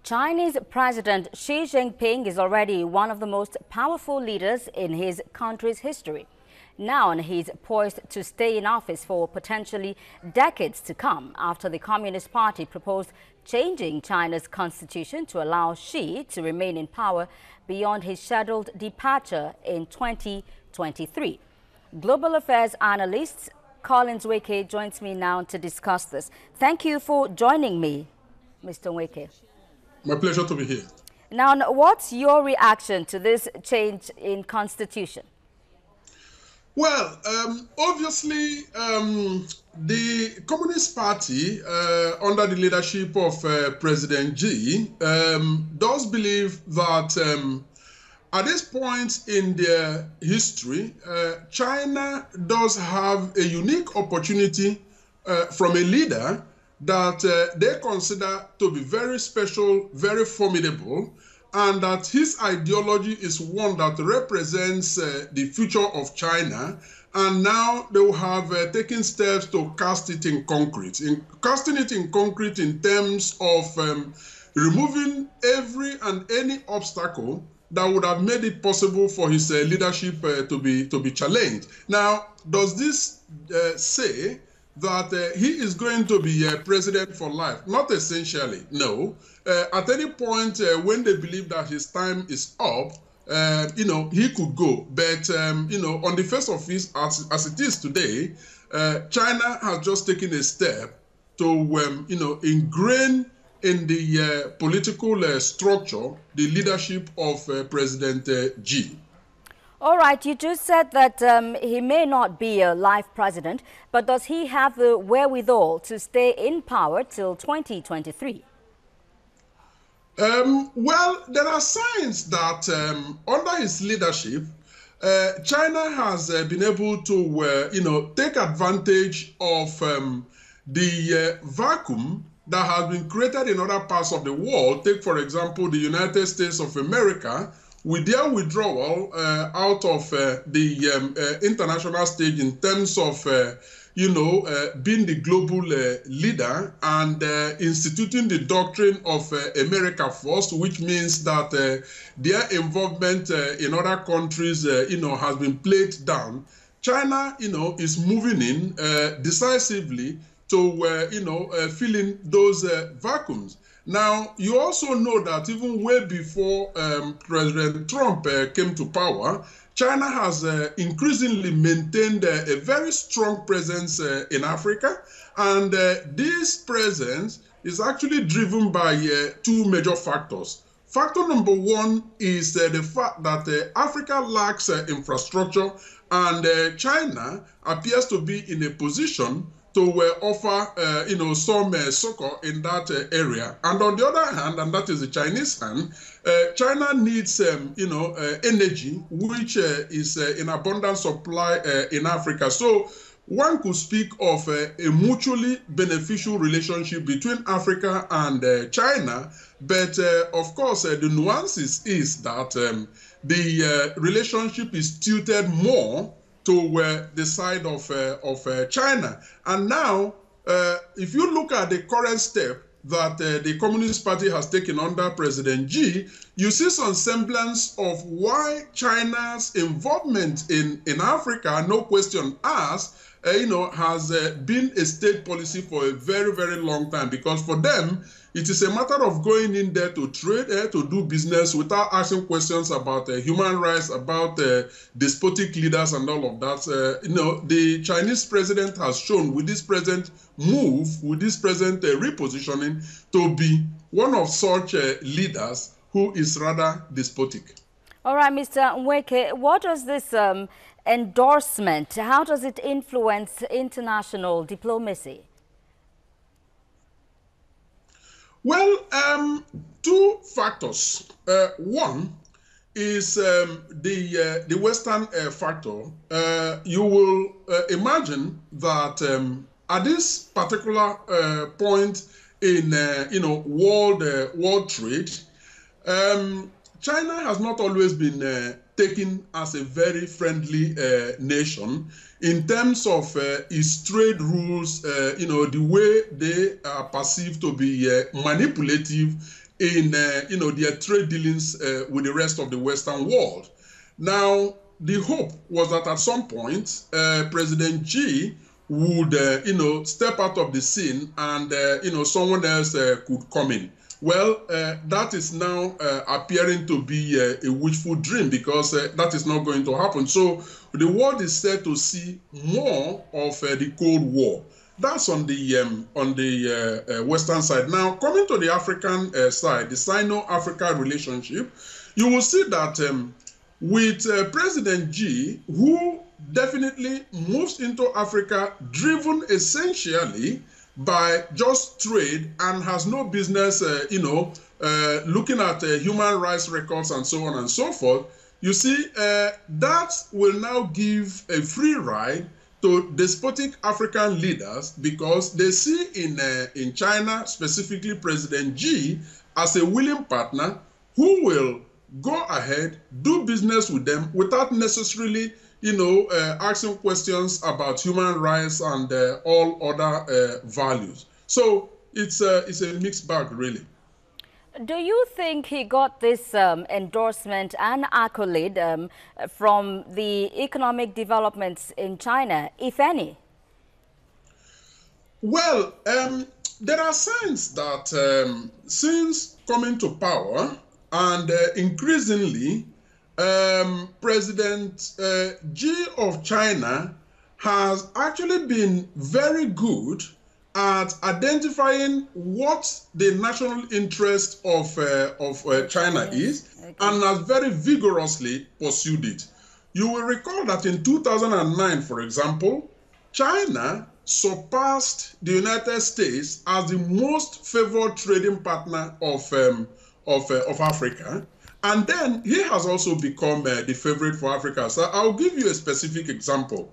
Chinese President Xi Jinping is already one of the most powerful leaders in his country's history. Now he's poised to stay in office for potentially decades to come after the Communist Party proposed changing China's constitution to allow Xi to remain in power beyond his scheduled departure in 2023. Global affairs analyst Nweke joins me now to discuss this. Thank you for joining me, Mr. Nweke. My pleasure to be here. Now, what's your reaction to this change in constitution? Well, obviously, the Communist Party, under the leadership of President Xi, does believe that at this point in their history, China does have a unique opportunity from a leader that they consider to be very special, very formidable, and that his ideology is one that represents the future of China. And now they will have taken steps to cast it in concrete. Casting it in concrete in terms of removing every and any obstacle that would have made it possible for his leadership to be challenged. Now, does this say that he is going to be president for life? Not essentially, no. At any point when they believe that his time is up, he could go. But, on the face of it, as it is today, China has just taken a step to, ingrain in the political structure the leadership of President Xi. All right, you just said that he may not be a life president, but does he have the wherewithal to stay in power till 2023? Well, there are signs that under his leadership, China has been able to, take advantage of the vacuum that has been created in other parts of the world. Take, for example, the United States of America, with their withdrawal out of the international stage in terms of, being the global leader and instituting the doctrine of America First, which means that their involvement in other countries, has been played down. China, is moving in decisively to fill in those vacuums. Now, you also know that even way before President Trump came to power, China has increasingly maintained a very strong presence in Africa. And this presence is actually driven by two major factors. Factor number one is the fact that Africa lacks infrastructure, and China appears to be in a position to offer, some succor in that area. And on the other hand, and that is the Chinese hand, China needs, energy, which is in abundant supply in Africa. So one could speak of a mutually beneficial relationship between Africa and China. But of course, the nuances is that the relationship is tilted more to the side of China. And now, if you look at the current step that the Communist Party has taken under President Xi, you see some semblance of why China's involvement in Africa, no question asked, has been a state policy for a very, very long time. Because for them, it is a matter of going in there to trade, to do business without asking questions about human rights, about despotic leaders and all of that. The Chinese president has shown with this present move, with this present repositioning, to be one of such leaders who is rather despotic. All right, Mr. Nweke, what does this endorsement, how does it influence international diplomacy? Well, two factors. One is the Western factor. You will imagine that at this particular point in world trade, China has not always been taken as a very friendly nation in terms of its trade rules, the way they are perceived to be manipulative in their trade dealings with the rest of the Western world. Now, the hope was that at some point, President Xi would, step out of the scene and, someone else could come in. Well, that is now appearing to be a wishful dream, because that is not going to happen. So the world is set to see more of the Cold War. That's on the Western side. Now, coming to the African side, the Sino-Africa relationship, you will see that with President Xi, who definitely moves into Africa driven essentially by just trade and has no business, looking at human rights records and so on and so forth, you see, that will now give a free ride to despotic African leaders, because they see in China, specifically President Xi, as a willing partner who will go ahead, do business with them without necessarily, asking questions about human rights and all other values. So it's a mixed bag, really. Do you think he got this endorsement and accolade from the economic developments in China, if any? Well, there are signs that since coming to power and increasingly, President Xi of China has actually been very good at identifying what the national interest of China is, okay, and has very vigorously pursued it. You will recall that in 2009, for example, China surpassed the United States as the most favored trading partner of Africa. And then he has also become the favorite for Africa. So I'll give you a specific example.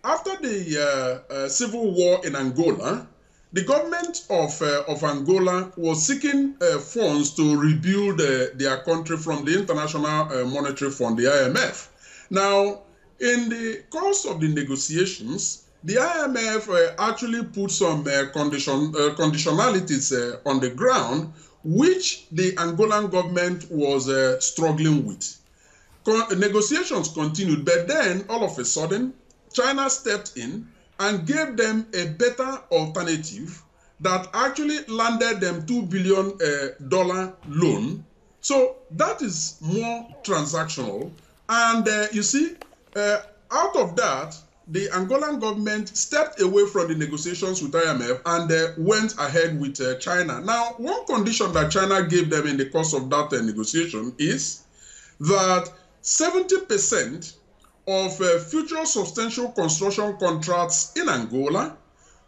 After the civil war in Angola, the government of Angola was seeking funds to rebuild their country from the International Monetary Fund, the IMF. Now, in the course of the negotiations, the IMF actually put some conditionalities on the ground, which the Angolan government was struggling with. Negotiations continued, but then all of a sudden, China stepped in and gave them a better alternative that actually landed them $2 billion loan. So that is more transactional. And you see, out of that, the Angolan government stepped away from the negotiations with IMF and went ahead with China. Now, one condition that China gave them in the course of that negotiation is that 70% of future substantial construction contracts in Angola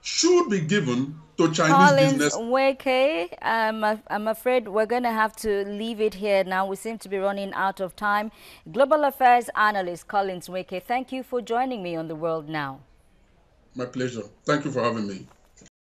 should be given to Chinese business. Nweke, I'm afraid we're going to have to leave it here now. We seem to be running out of time. Global Affairs Analyst Nweke, thank you for joining me on The World Now. My pleasure. Thank you for having me.